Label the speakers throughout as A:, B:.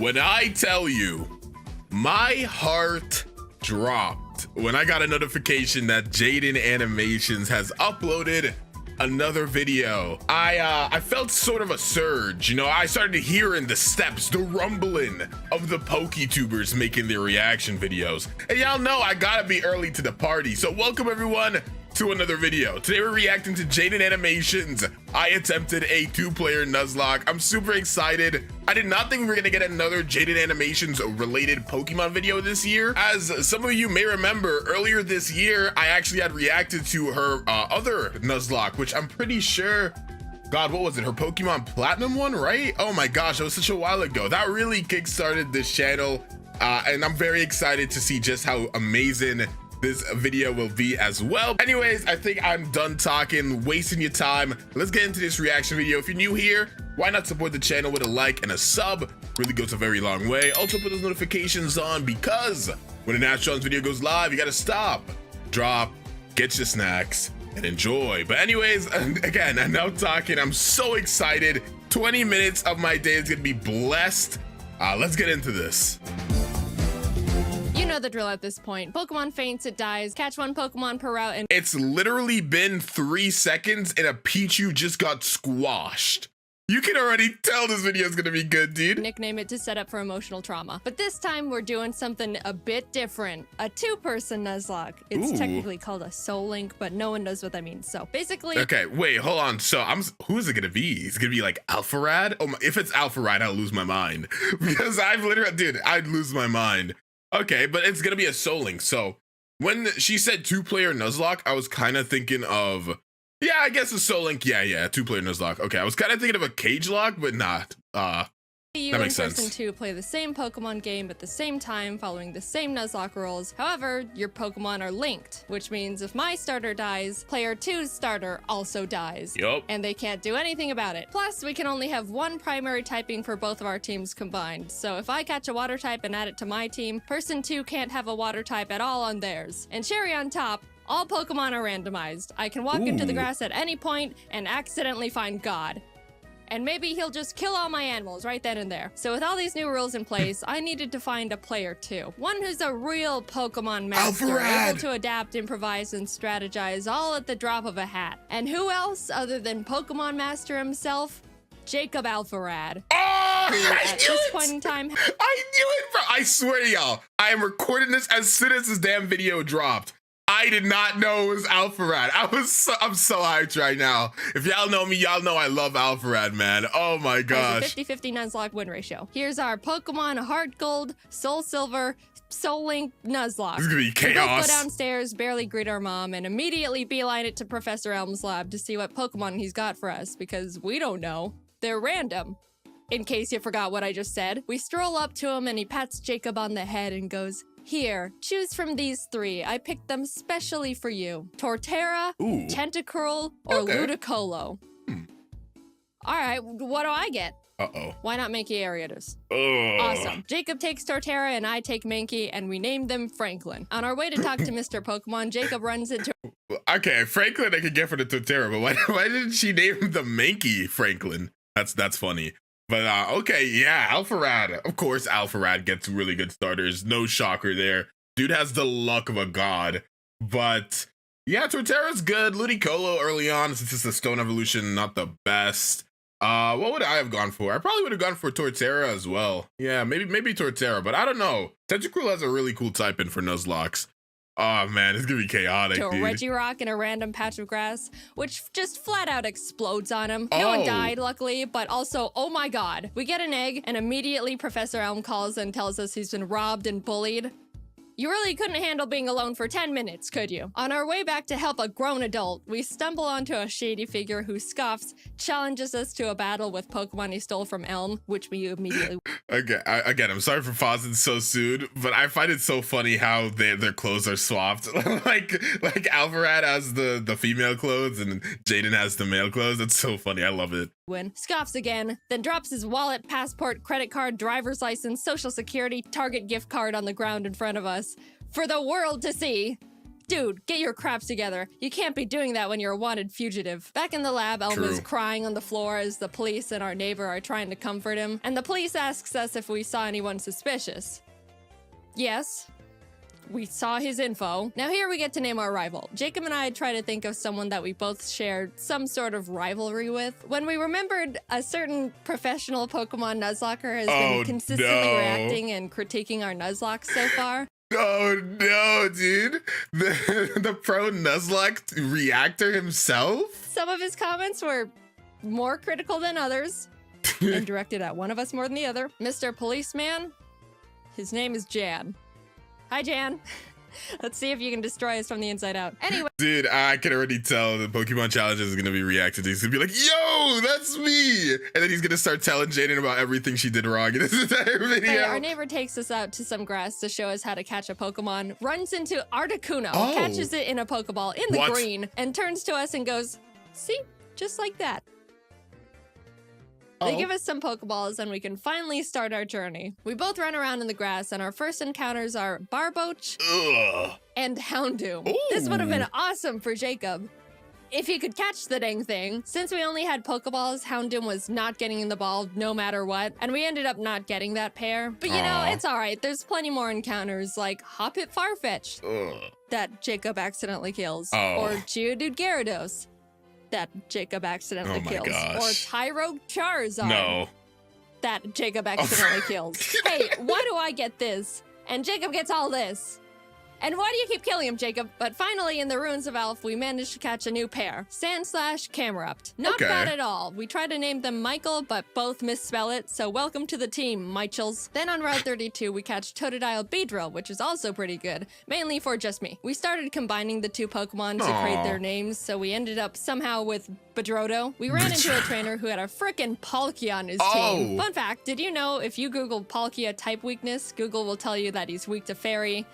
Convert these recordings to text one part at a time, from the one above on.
A: When I tell you, my heart dropped when I got a notification that Jaiden Animations has uploaded another video. I felt sort of a surge, you know. I started hearing the steps, the rumbling of the Poketubers making their reaction videos. And y'all know I gotta be early to the party. So welcome everyone to another video. Today we're reacting to Jaiden Animations. I attempted a 2-player Nuzlocke. I'm super excited. I did not think we were gonna get another Jaiden Animations related Pokemon video this year. As some of you may remember, earlier this year, I actually had reacted to her other Nuzlocke, which I'm pretty sure, God, what was it? Her Pokemon Platinum one, right? Oh my gosh, that was such a while ago. That really kickstarted this channel. And I'm very excited to see just how amazing this video will be as well. Anyways, I think I'm done talking, wasting your time. Let's get into this reaction video. If you're new here, why not support the channel with a like and a sub? Really goes a very long way. Also put those notifications on, because when an Astrons video goes live, you gotta stop, drop, get your snacks, and enjoy. But anyways, again, I'm now talking. I'm so excited. 20 minutes of my day is gonna be blessed. Let's get into this.
B: You know the drill at this point. Pokemon faints, it dies. Catch one Pokemon per route, and
A: it's literally been 3 seconds and a Pichu just got squashed. You can already tell this video is gonna be good, dude.
B: nickname it to set up for emotional trauma. But this time we're doing something a bit different. A 2-person Nuzlocke. It's technically called a Soul Link, but no one knows what that means. So basically,
A: okay, wait, hold on. So who is it gonna be? It's gonna be like Alpharad? Oh my, if it's Alpharad, I'll lose my mind. Because I've literally, dude, I'd lose my mind. Okay, but it's gonna be a Soul Link. So when she said 2-player Nuzlocke, I was kind of thinking of, yeah, I guess a Soul Link. Yeah, 2-player Nuzlocke. Okay, I was kind of thinking of a Cage Lock, but not.
B: you
A: that
B: and
A: makes sense.
B: person 2 play the same Pokemon game at the same time, following the same Nuzlocke rules. However, your Pokemon are linked, which means if my starter dies, player 2's starter also dies.
A: Yup.
B: And they can't do anything about it. Plus, we can only have one primary typing for both of our teams combined. So if I catch a water type and add it to my team, person 2 can't have a water type at all on theirs. And cherry on top, all Pokemon are randomized. I can walk into the grass at any point and accidentally find God. And maybe he'll just kill all my animals right then and there. So with all these new rules in place, I needed to find a player 2. One who's a real Pokemon master,
A: Alpharad!
B: able to adapt, improvise, and strategize all at the drop of a hat. And who else other than Pokemon Master himself? Jacob Alpharad.
A: Oh,
B: Who,
A: I
B: at
A: knew
B: this
A: it!
B: point in time,
A: I knew it, bro. I swear to y'all, I am recording this as soon as this damn video dropped. I did not know it was Alpharad. I'm so hyped right now. If y'all know me, y'all know I love Alpharad, man. Oh my gosh.
B: has a 50-50 Nuzlocke win ratio. Here's our Pokemon Heart Gold, Soul Silver, Soul Link Nuzlocke.
A: This is gonna be
B: We both
A: chaos.
B: go downstairs, barely greet our mom, and immediately beeline it to Professor Elm's lab to see what Pokemon he's got for us, because we don't know. They're random. In case you forgot what I just said, we stroll up to him and he pats Jacob on the head and goes, "Here, choose from these 3. I picked them specially for you. Torterra,
A: Ooh.
B: Tentacruel, or
A: Okay.
B: Ludicolo." All right, what do I get?
A: Uh-oh.
B: Why not Mankey Ariatus?
A: Oh.
B: Awesome. Jacob takes Torterra and I take Mankey, and we named them Franklin. On our way to talk to Mr. Pokemon, Jacob runs into...
A: Okay, Franklin I could get for the Torterra, but why didn't she name him the Mankey Franklin? That's funny. But okay, yeah, Alpharad. Of course, Alpharad gets really good starters. No shocker there. Dude has the luck of a god. But yeah, Torterra's good. Ludicolo early on, since it's a Stone Evolution, not the best. What would I have gone for? I probably would have gone for Torterra as well. Yeah, maybe Torterra, but I don't know. Tentacruel has a really cool type in for Nuzlocks. Oh man, it's gonna be chaotic,
B: to a
A: dude.
B: Regirock in a random patch of grass, which just flat out explodes on him. No one died, luckily, but also, oh my god. We get an egg, and immediately Professor Elm calls and tells us he's been robbed and bullied. You really couldn't handle being alone for 10 minutes, could you? On our way back to help a grown adult, we stumble onto a shady figure who scoffs, challenges us to a battle with Pokemon he stole from Elm, which we immediately...
A: Okay, again, I'm sorry for pausing so soon, but I find it so funny how their clothes are swapped. like Alpharad has the female clothes and Jaiden has the male clothes. It's so funny. I love it.
B: Scoffs again, then drops his wallet, passport, credit card, driver's license, social security, Target gift card on the ground in front of us for the world to see. Dude, get your craps together. You can't be doing that when you're a wanted fugitive. Back in the lab, Elma's crying on the floor as the police and our neighbor are trying to comfort him. And the police asks us if we saw anyone suspicious. Yes. We saw his info. Now here we get to name our rival. Jacob and I try to think of someone that we both shared some sort of rivalry with. When we remembered a certain professional Pokemon Nuzlocker has been consistently reacting and critiquing our Nuzlocke so far.
A: Oh no, dude. The pro Nuzlocke reactor himself?
B: Some of his comments were more critical than others and directed at one of us more than the other. Mr. Policeman, his name is Jan. Hi, Jan. Let's see if you can destroy us from the inside out. Anyway.
A: Dude, I can already tell the Pokemon Challenge is going to be reacting to. He's going to be like, yo, that's me. And then he's going to start telling Jaiden about everything she did wrong in this entire video.
B: Hey, our neighbor takes us out to some grass to show us how to catch a Pokemon, runs into Articuno, catches it in a Pokeball in the green, and turns to us and goes, see, just like that. They give us some Pokeballs and we can finally start our journey. We both run around in the grass and our first encounters are Barboach and Houndoom. Ooh. This would have been awesome for Jacob if he could catch the dang thing. Since we only had Pokeballs, Houndoom was not getting in the ball no matter what, and we ended up not getting that pair. But you know, it's all right. There's plenty more encounters like Hoppip Farfetch that Jacob accidentally kills, or Geodude Gyarados that Jacob accidentally kills. Or Tyro Charizard that Jacob accidentally kills. Hey, why do I get this? And Jacob gets all this. And why do you keep killing him, Jacob? But finally, in the Ruins of Elf, we managed to catch a new pair. Sandslash, Camerupt. Not bad at all. We tried to name them Michael, but both misspell it, so welcome to the team, Michels. Then on Route 32, we catch Totodile Beedrill, which is also pretty good, mainly for just me. We started combining the two Pokemon to create their names, so we ended up somehow with Bedrodo. We ran into a trainer who had a frickin' Palkia on his team. Fun fact, did you know if you Google Palkia type weakness, Google will tell you that he's weak to Fairy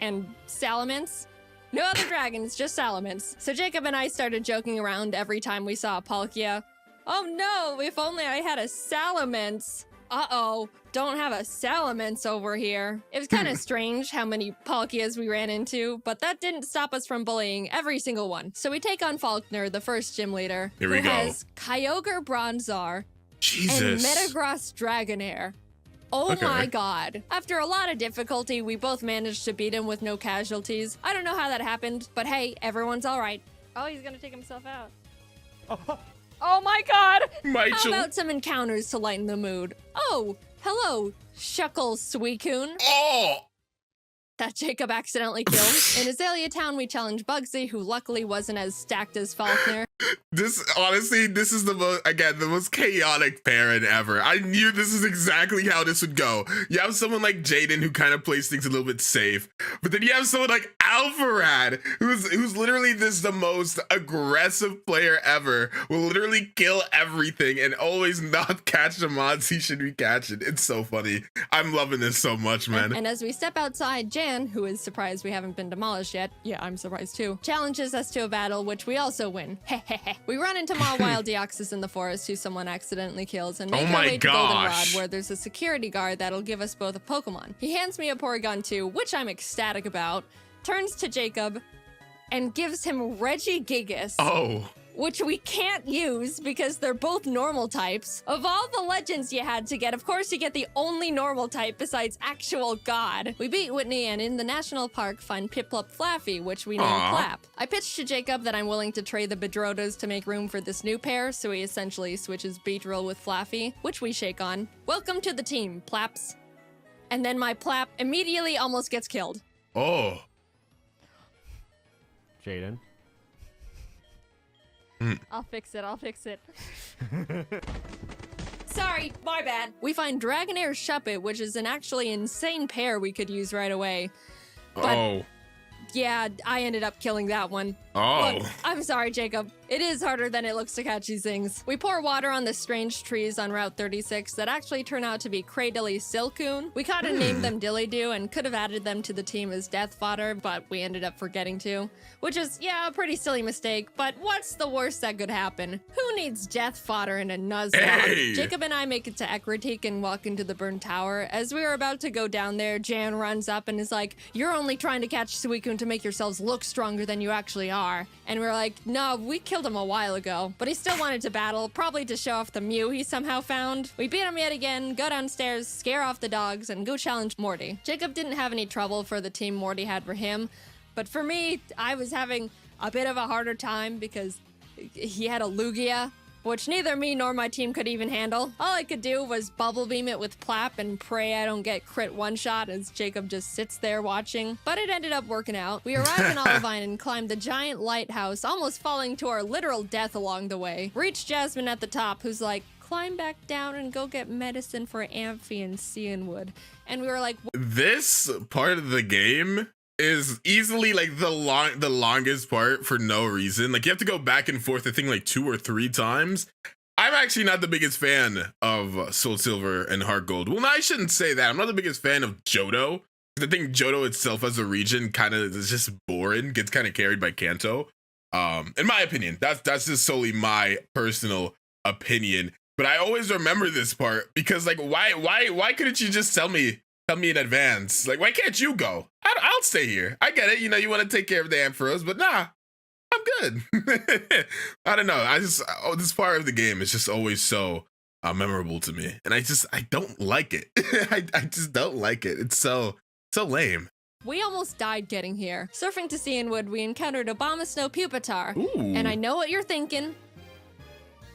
B: and Salamence. No other dragons, just Salamence. So Jacob and I started joking around every time we saw a Palkia. Oh no, if only I had a Salamence. Uh-oh, don't have a Salamence over here. It was kind of strange how many Palkias we ran into, but that didn't stop us from bullying every single one. So we take on Faulkner, the first gym leader, who has Kyogre Bronzor and Metagross Dragonair. Oh my god. After a lot of difficulty, we both managed to beat him with no casualties. I don't know how that happened, but hey, everyone's all right. Oh, he's gonna take himself out. Oh my god! How about some encounters to lighten the mood? Oh, hello, Shuckle Suicune. That Jacob accidentally killed. In Azalea Town, we challenged Bugsy, who luckily wasn't as stacked as Faulkner.
A: This is the most chaotic pairing ever. I knew this is exactly how this would go. You have someone like Jaiden who kind of plays things a little bit safe, but then you have someone like Alpharad who's literally the most aggressive player ever, will literally kill everything and always not catch the mods he should be catching. It's so funny. I'm loving this so much, man.
B: And as we step outside, Jan, who is surprised we haven't been demolished yet, yeah, I'm surprised too, challenges us to a battle, which we also win. We run into Mawile Deoxys in the forest, who someone accidentally kills, and make our way to Goldenrod, where there's a security guard that'll give us both a Pokemon. He hands me a Porygon 2, which I'm ecstatic about, turns to Jacob, and gives him Regigigas. Which we can't use because they're both normal types. Of all the legends you had to get, of course you get the only normal type besides actual God. We beat Whitney and in the national park find Piplup Flaffy, which we named Clap. I pitched to Jacob that I'm willing to trade the Bedrodos to make room for this new pair, so he essentially switches Beedrill with Flaffy, which we shake on. Welcome to the team, Plaps. And then my Plap immediately almost gets killed.
C: Jaiden.
B: I'll fix it. Sorry, my bad. We find Dragonair Shuppet, which is an actually insane pair we could use right away. But yeah, I ended up killing that one. Look, I'm sorry, Jacob. It is harder than it looks to catch these things. We pour water on the strange trees on Route 36 that actually turn out to be Cradily Silcoon. We kind of named them Dillydoo and could have added them to the team as death fodder, but we ended up forgetting to. Which is, yeah, a pretty silly mistake, but what's the worst that could happen? Who needs death fodder in a Nuzlocke? Jacob and I make it to Ekritik and walk into the burned tower. As we are about to go down there, Jan runs up and is like, "You're only trying to catch Suicune to make yourselves look stronger than you actually are. And we were like, no, we killed him a while ago. But he still wanted to battle, probably to show off the Mew he somehow found. We beat him yet again, go downstairs, scare off the dogs, and go challenge Morty. Jacob didn't have any trouble for the team Morty had for him. But for me, I was having a bit of a harder time because he had a Lugia, which neither me nor my team could even handle. All I could do was bubble beam it with Plap and pray I don't get crit one-shot as Jacob just sits there watching. But it ended up working out. We arrived in Olivine and climbed the giant lighthouse, almost falling to our literal death along the way. Reached Jasmine at the top, who's like, climb back down and go get medicine for Amphi and Cianwood. And we were like,
A: this part of the game is easily like the longest part for no reason. Like you have to go back and forth, I think like 2 or 3 times. I'm actually not the biggest fan of Soul Silver and Heart Gold. Well, no, I shouldn't say that. I'm not the biggest fan of Johto. I think Johto itself as a region kind of is just boring, gets kind of carried by Kanto. In my opinion, that's just solely my personal opinion. But I always remember this part because like, why couldn't you just tell me in advance? Like, why can't you go? I'll stay here. I get it. You know, you want to take care of the Ampharos, but nah, I'm good. I don't know. This part of the game is just always so memorable to me. And I don't like it. I just don't like it. It's so lame.
B: we almost died getting here. Surfing to Cianwood, we encountered Obama Snow Pupitar.
A: Ooh.
B: And I know what you're thinking.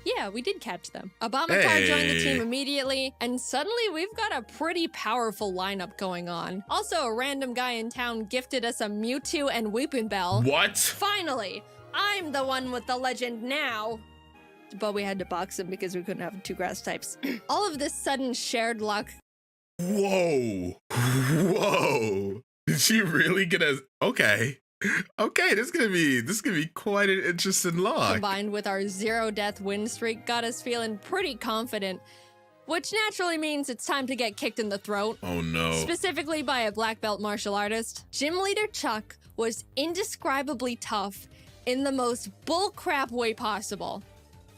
B: Yeah, we did catch them. Abomatar joined the team immediately, and suddenly we've got a pretty powerful lineup going on. Also, a random guy in town gifted us a Mewtwo and Weepinbell.
A: What?
B: Finally, I'm the one with the legend now. But we had to box him because we couldn't have 2 grass types. All of this sudden shared luck.
A: Whoa. Whoa. Did she really get us? Okay. Okay, this is gonna be quite an interesting log.
B: Combined with our 0-death win streak got us feeling pretty confident, which naturally means it's time to get kicked in the throat.
A: Oh no.
B: Specifically by a black belt martial artist. Gym leader Chuck was indescribably tough in the most bullcrap way possible.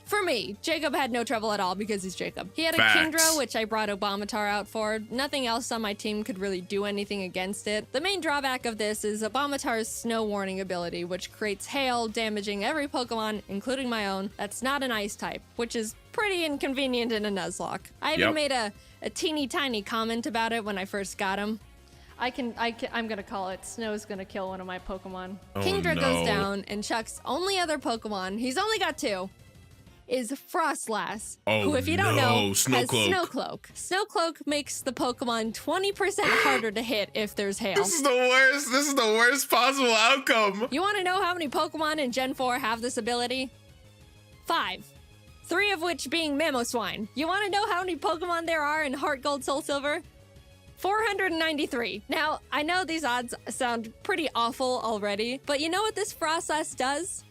B: For me, Jacob had no trouble at all because he's Jacob. He had a Kingdra, which I brought Obamatar out for. Nothing else on my team could really do anything against it. The main drawback of this is Obamatar's Snow Warning ability, which creates hail, damaging every Pokemon, including my own, that's not an ice type, which is pretty inconvenient in a Nuzlocke. I even made a teeny tiny comment about it when I first got him. I'm gonna call it Snow's gonna kill one of my Pokemon.
A: Oh,
B: Kingdra goes down, and Chuck's only other Pokemon, he's only got 2, is Frostlass, who, if you don't know, has Snowcloak. Snowcloak makes the Pokemon 20% harder to hit if there's hail.
A: This is the worst. This is the worst possible outcome.
B: You want to know how many Pokemon in Gen 4 have this ability? 5. 3 of which being Mamoswine. You want to know how many Pokemon there are in Heart Gold Soul Silver? 493. Now, I know these odds sound pretty awful already, but you know what this Frostlass does?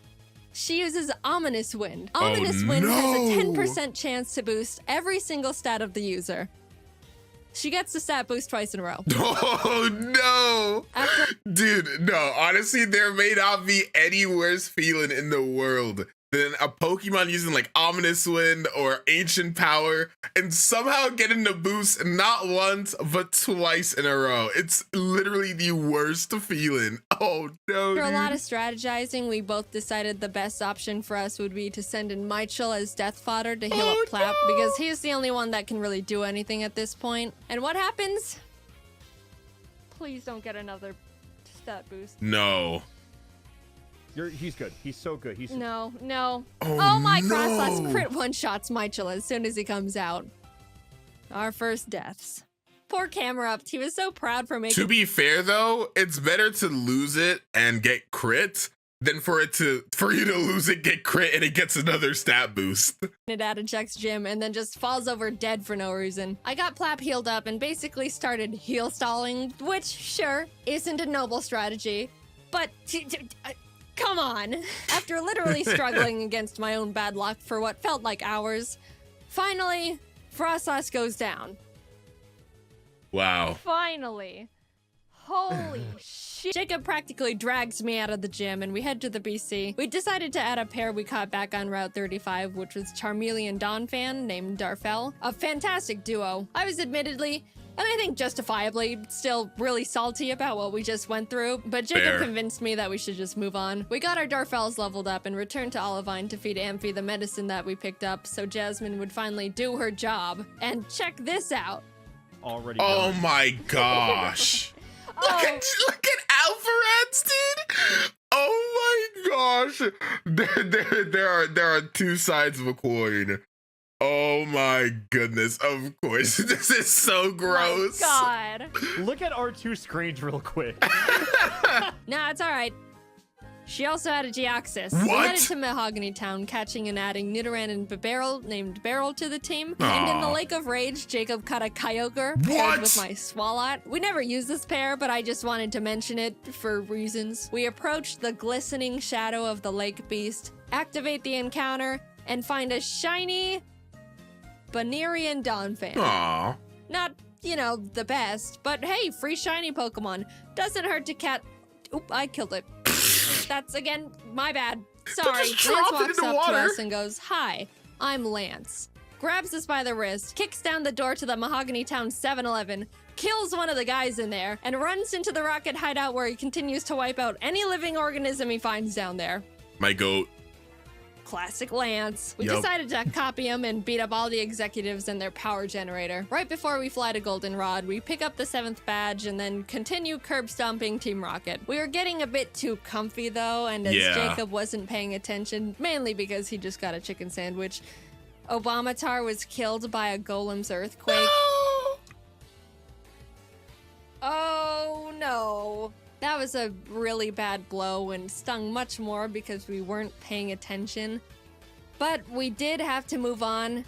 B: She uses Ominous Wind. Ominous Wind has a 10% chance to boost every single stat of the user. She gets the stat boost twice in a row.
A: Oh no! Dude, no, honestly, there may not be any worse feeling in the world than a Pokemon using like Ominous Wind or Ancient Power and somehow getting the boost not once but twice in a row. It's literally the worst feeling. Oh no.
B: After a lot of strategizing, we both decided the best option for us would be to send in Michel as death fodder to heal up Plap, because he's the only one that can really do anything at this point. And what happens? Please don't get another stat boost.
A: No.
C: He's good. He's so good.
B: No. Oh my Frostlass crit one-shots Michel as soon as he comes out. Our first deaths. Poor Camerupt. He was so proud for making...
A: To be fair though, it's better to lose it and get crit than for you to lose it, get crit, and it gets another stat boost.
B: It out of Chuck's gym and then just falls over dead for no reason. I got Plap healed up and basically started heal stalling, which, sure, isn't a noble strategy, but... Come on. After literally struggling against my own bad luck for what felt like hours, finally, Frostlass goes down.
A: Wow.
B: Finally. Holy shit. Jacob practically drags me out of the gym and we head to the BC. We decided to add a pair we caught back on Route 35, which was Charmeleon Donphan named Darfel. A fantastic duo. I was admittedly And I think justifiably still really salty about what we just went through, but Jacob
A: Fair.
B: convinced me that we should just move on. We got our Darfels leveled up and returned to Olivine to feed Amphi the medicine that we picked up so Jasmine would finally do her job. And check this out.
C: Already.
A: Oh
C: done.
A: my gosh.
B: Oh,
A: Look at Alpharets, dude. Oh my gosh. There are two sides of a coin. Oh my goodness. Of course. This is so gross.
B: my God.
C: Look at our two screens real quick.
B: Nah, it's all right. She also had a Geoxys. We
A: What?
B: headed to Mahogany Town, catching and adding Nidoran and Barrel named Beryl to the team. And in the
A: Aw.
B: Lake of Rage, Jacob caught a Kyogre paired
A: What?
B: with my Swalot. We never used this pair, but I just wanted to mention it for reasons. We approached the glistening shadow of the lake beast, activate the encounter, and find a shiny Banerian Donphan.
A: Aw.
B: Not, you know, the best, but hey, free shiny Pokemon. Doesn't hurt to Oop, I killed it. That's, again, my bad. Sorry.
A: just
B: Lance
A: dropped it
B: walks
A: into
B: up
A: water.
B: to us and goes, "Hi, I'm Lance." Grabs us by the wrist, kicks down the door to the Mahogany Town 7-Eleven, kills one of the guys in there, and runs into the rocket hideout where he continues to wipe out any living organism he finds down there.
A: My goat.
B: Classic Lance. We
A: Yup.
B: decided to copy him and beat up all the executives and their power generator. Right before we fly to Goldenrod, we pick up the 7th badge and then continue curb stomping Team Rocket. We were getting a bit too comfy though, and as
A: Yeah.
B: Jacob wasn't paying attention, mainly because he just got a chicken sandwich, Obamatar was killed by a Golem's earthquake. Oh no. That was a really bad blow and stung much more because we weren't paying attention. But we did have to move on,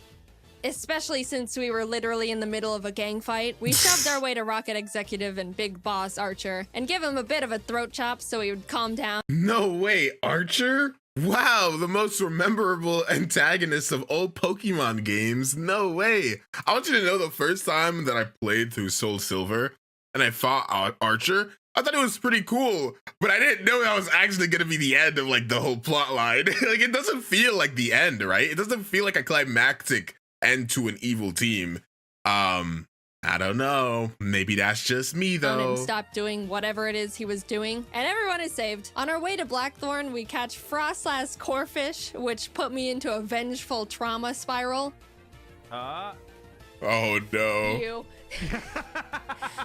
B: especially since we were literally in the middle of a gang fight. We shoved our way to Rocket Executive and Big Boss Archer and give him a bit of a throat chop so he would calm down.
A: No way, Archer? Wow, the most memorable antagonist of all Pokemon games. No way. I want you to know the first time that I played through Soul Silver and I fought Archer, I thought it was pretty cool, but I didn't know that was actually going to be the end of like the whole plot line. Like it doesn't feel like the end, right? It doesn't feel like a climactic end to an evil team. I don't know. Maybe that's just me
B: On
A: though.
B: him stop doing whatever it is he was doing, and everyone is saved. On our way to Blackthorn, we catch Frostlass Corfish, which put me into a vengeful trauma spiral.
A: Oh no.
B: You.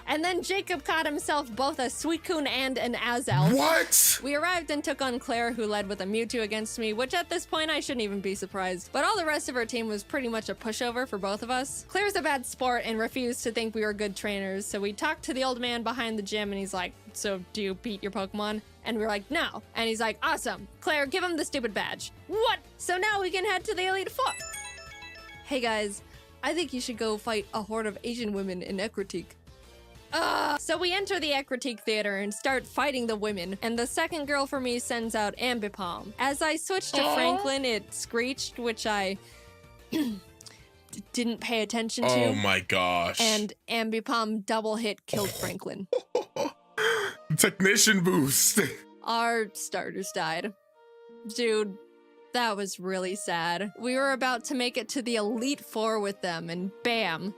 B: And then Jacob caught himself both a Suicune and an Azelf.
A: What?
B: We arrived and took on Claire, who led with a Mewtwo against me, which at this point I shouldn't even be surprised. But all the rest of our team was pretty much a pushover for both of us. Claire's a bad sport and refused to think we were good trainers, so we talked to the old man behind the gym and he's like, "So do you beat your Pokemon?" And we're like, "No." And he's like, "Awesome. Claire, give him the stupid badge." What? So now we can head to the Elite Four. Hey guys, I think you should go fight a horde of Asian women in Ekritique. So we enter the Ekritique Theater and start fighting the women, and the second girl for me sends out Ambipom. As I switched to Franklin, it screeched, which I didn't pay attention to.
A: Oh my gosh.
B: And Ambipom double hit killed Franklin.
A: Technician boost.
B: Our starters died. Dude, that was really sad. We were about to make it to the Elite Four with them, and bam.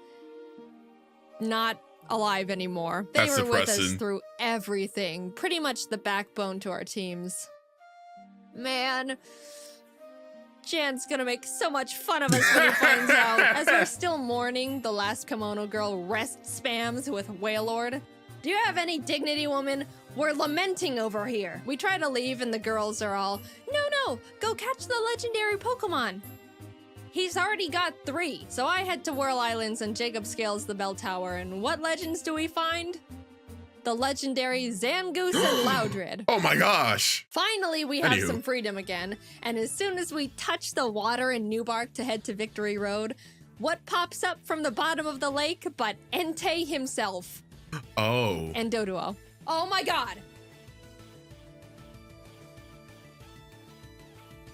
B: Not alive anymore. They
A: That's
B: were with us
A: depressing.
B: through everything. Pretty much the backbone to our teams. Man. Jan's gonna make so much fun of us when he finds out. As we're still mourning, the last kimono girl rest spams with Wailord. "Do you have any dignity, woman? We're lamenting over here." We try to leave and the girls are all, No, go catch the legendary Pokemon." He's already got 3. So I head to Whirl Islands and Jacob scales the bell tower, and what legends do we find? The legendary Zangoose and Loudred.
A: Oh my gosh.
B: Finally, we have
A: Anywho.
B: some freedom again, and as soon as we touch the water in Newbark to head to Victory Road, what pops up from the bottom of the lake but Entei himself
A: Oh.
B: and Doduo. Oh my god!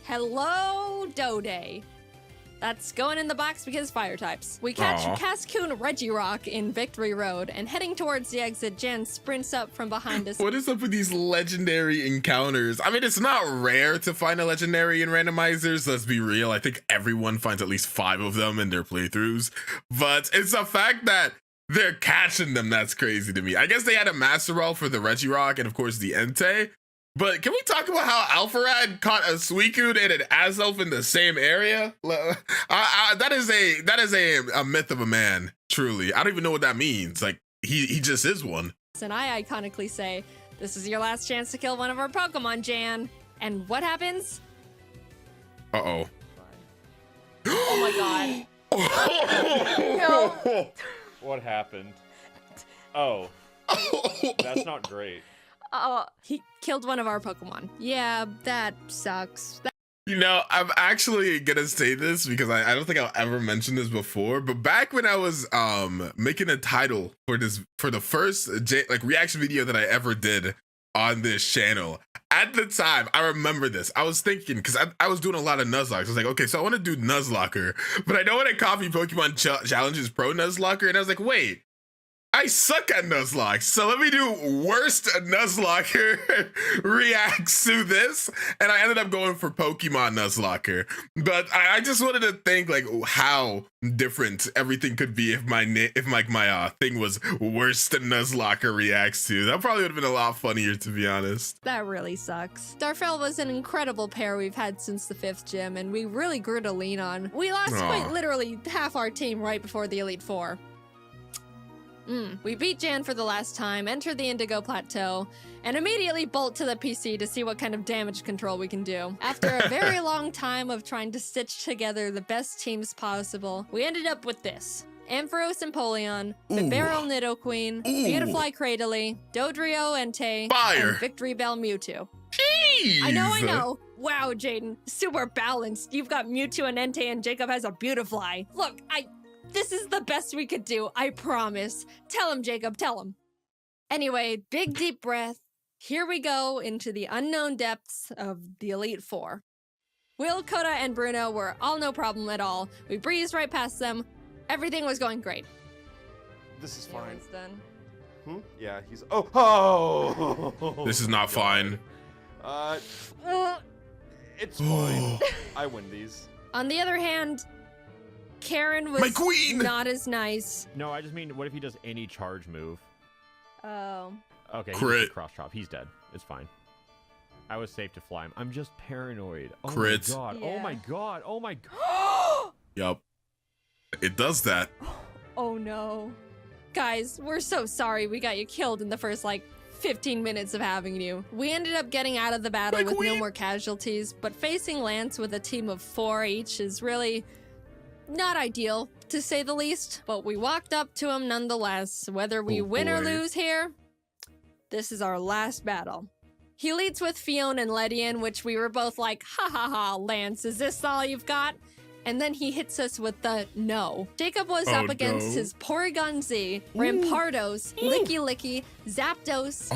B: Hello, Dode. That's going in the box because fire types. We catch
A: Aw.
B: Cascoon Regirock in Victory Road, and heading towards the exit, Jen sprints up from behind us.
A: What is up with these legendary encounters? I mean, it's not rare to find a legendary in randomizers, let's be real. I think everyone finds at least 5 of them in their playthroughs. But it's a fact that they're catching them. That's crazy to me. I guess they had a Master Ball for the Regirock and of course the Entei. But can we talk about how Alpharad caught a Suicune and an Azelf in the same area? That is a myth of a man, truly. I don't even know what that means. Like, he just is one.
B: And I iconically say, this is your last chance to kill one of our Pokemon, Jan. And what happens?
A: Uh-oh.
B: Oh my god.
C: No. What happened? Oh. That's not great.
B: He killed one of our Pokemon. Yeah, that sucks.
A: You know, I'm actually gonna say this because I don't think I'll ever mention this before, but back when I was making a title for the first reaction video that I ever did on this channel, at the time, I remember this. I was thinking, because I was doing a lot of Nuzlocke. I was like, okay, so I want to do Nuzlocker, but I don't want to copy Pokemon Challenges Pro Nuzlocker, and I was like, wait, I suck at Nuzlocke, so let me do worst Nuzlocker reacts to this, and I ended up going for Pokemon Nuzlocker. But I just wanted to think like how different everything could be if my thing was worst Nuzlocker reacts to. That probably would have been a lot funnier, to be honest.
B: That really sucks. Darfell was an incredible pair we've had since the 5th gym, and we really grew to lean on. We lost quite literally half our team right before the Elite Four. We beat Jan for the last time, enter the Indigo Plateau, and immediately bolt to the PC to see what kind of damage control we can do. After a very long time of trying to stitch together the best teams possible, we ended up with this. Ampharos Empoleon, Bibarel Nidoqueen, Beautifly Cradily, Dodrio Entei, and Victory Bell Mewtwo.
A: Jeez!
B: I know. Wow, Jaiden, super balanced. You've got Mewtwo and Entei, and Jacob has a Beautifly. Look, this is the best we could do, I promise. Tell him, Jacob, tell him. Anyway, big deep breath. Here we go into the unknown depths of the Elite Four. Will, Coda, and Bruno were all no problem at all. We breezed right past them. Everything was going great.
C: This is fine.
B: Done.
C: Yeah, he's... Oh!
A: This is not fine.
C: It's fine. I win these.
B: On the other hand, Karen was not as nice.
C: No, I just mean, what if he does any charge move?
B: Oh.
C: Okay,
A: Crit.
C: Cross chop. He's dead. It's fine. I was safe to fly him. I'm just paranoid. Oh
A: Crit.
C: my god.
B: Yeah.
C: Oh my god. Oh my god.
A: Yup. It does that.
B: Oh no. Guys, we're so sorry we got you killed in the first, 15 minutes of having you. We ended up getting out of the battle with no more casualties, but facing Lance with a team of 4 each is really not ideal, to say the least. But we walked up to him nonetheless. Whether we win or lose here, this is our last battle. He leads with Fiona and Ledian, which we were both like, ha ha ha, Lance, is this all you've got? And then he hits us with the no. Jacob was up against his Porygon Z, Rampardos, Licky Licky, Zapdos,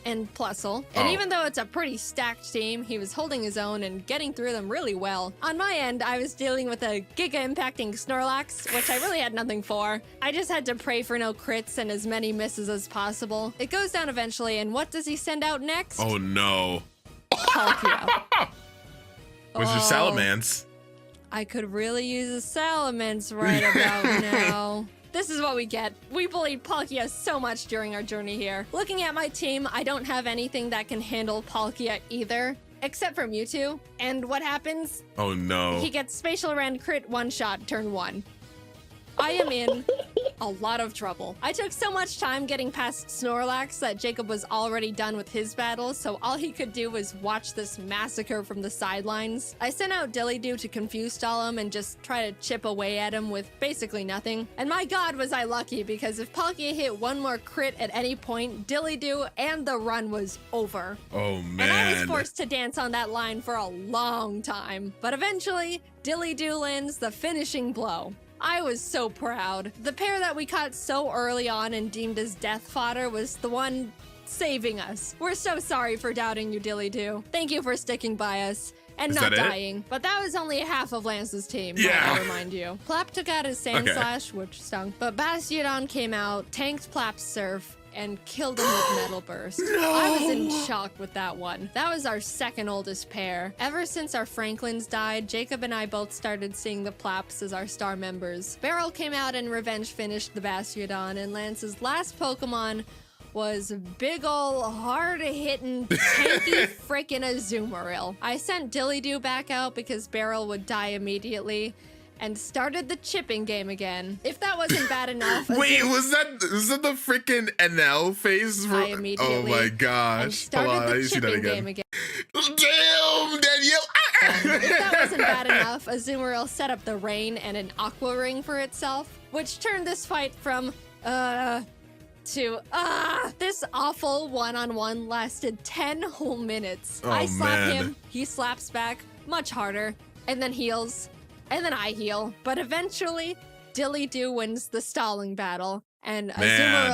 B: and Plusle. And even though it's a pretty stacked team, he was holding his own and getting through them really well. On my end, I was dealing with a Giga-impacting Snorlax, which I really had nothing for. I just had to pray for no crits and as many misses as possible. It goes down eventually, and what does he send out next?
A: Oh no.
B: Palkia.
A: Where's your Salamence?
B: I could really use a Salamence right about now. This is what we get. We bullied Palkia so much during our journey here. Looking at my team, I don't have anything that can handle Palkia either, except for Mewtwo. And what happens?
A: Oh no.
B: He gets Spatial Rend crit one-shot turn 1. I am in a lot of trouble. I took so much time getting past Snorlax that Jacob was already done with his battle, so all he could do was watch this massacre from the sidelines. I sent out Dillydoo to confuse stall him and just try to chip away at him with basically nothing. And my god was I lucky, because if Palkia hit one more crit at any point, Dillydoo and the run was over.
A: Oh man.
B: And I was forced to dance on that line for a long time. But eventually, Dillydoo lands the finishing blow. I was so proud. The pair that we caught so early on and deemed as death fodder was the one saving us. We're so sorry for doubting you, Dillydoo. Thank you for sticking by us. and
A: Is
B: not
A: that it?
B: dying. But that was only half of Lance's team,
A: Yeah.
B: I'll remind you. Plap took out his Sand
A: Okay.
B: Slash, which stung. But Bastiodon came out, tanked Plap's Surf, and killed him with Metal Burst. I was in shock with that one. That was our second oldest pair. Ever since our Franklins died, Jacob and I both started seeing the Plaps as our star members. Beryl came out and revenge finished the Bastiodon, and Lance's last Pokemon was big ol' hard-hitting, tanky frickin' Azumarill. I sent Dillydoo back out because Beryl would die immediately, and started the chipping game again. If that wasn't bad enough,
A: Wait, was that the freaking NL face?
B: I immediately
A: Oh my
B: and
A: gosh.
B: started
A: Hold on, let
B: the
A: me see that
B: chipping
A: again.
B: game again.
A: Damn, Danielle.
B: If that wasn't bad enough, Azumarill set up the rain and an Aqua Ring for itself, which turned this fight from to this awful one-on-one lasted 10 whole minutes.
A: Oh,
B: I slap
A: man.
B: him, he slaps back much harder, and then heals, and then I heal. But eventually, Dillydoo wins the stalling battle, and
A: Man.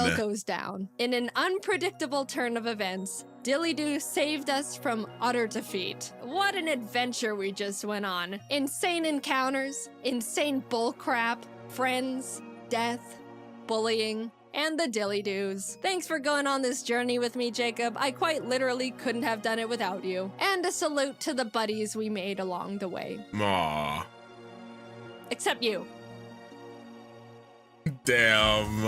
B: Azumarill goes down. In an unpredictable turn of events, Dillydoo saved us from utter defeat. What an adventure we just went on. Insane encounters, insane bullcrap, friends, death, bullying, and the Dillydoos. Thanks for going on this journey with me, Jacob. I quite literally couldn't have done it without you. And a salute to the buddies we made along the way.
A: Aw.
B: Except you.
A: Damn.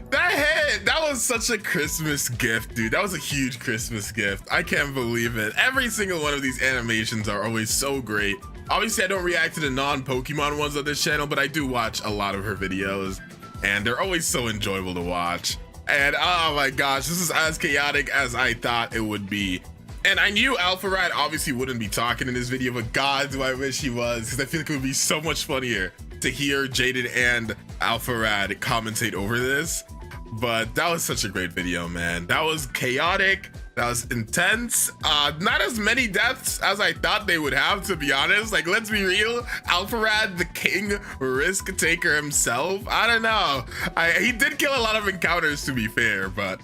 A: That was such a Christmas gift, dude. That was a huge Christmas gift. I can't believe it. Every single one of these animations are always so great. Obviously, I don't react to the non-Pokemon ones on this channel, but I do watch a lot of her videos, and they're always so enjoyable to watch. And oh my gosh, this is as chaotic as I thought it would be. And I knew Alpharad obviously wouldn't be talking in this video, but God, do I wish he was, because I feel like it would be so much funnier to hear Jaiden and Alpharad commentate over this. But that was such a great video, man. That was chaotic. That was intense. Not as many deaths as I thought they would have, to be honest. Like, let's be real. Alpharad, the king risk taker himself. I don't know. He did kill a lot of encounters, to be fair, but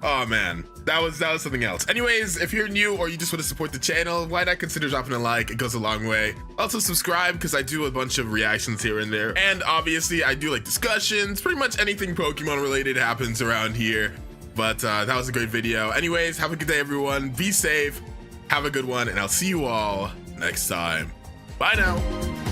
A: oh man, that was something else. Anyways, if you're new or you just want to support the channel, why not consider dropping a like? It goes a long way. Also subscribe, because I do a bunch of reactions here and there. And obviously I do like discussions. Pretty much anything Pokemon related happens around here. But that was a great video. Anyways, have a good day, everyone. Be safe. Have a good one, and I'll see you all next time. Bye now.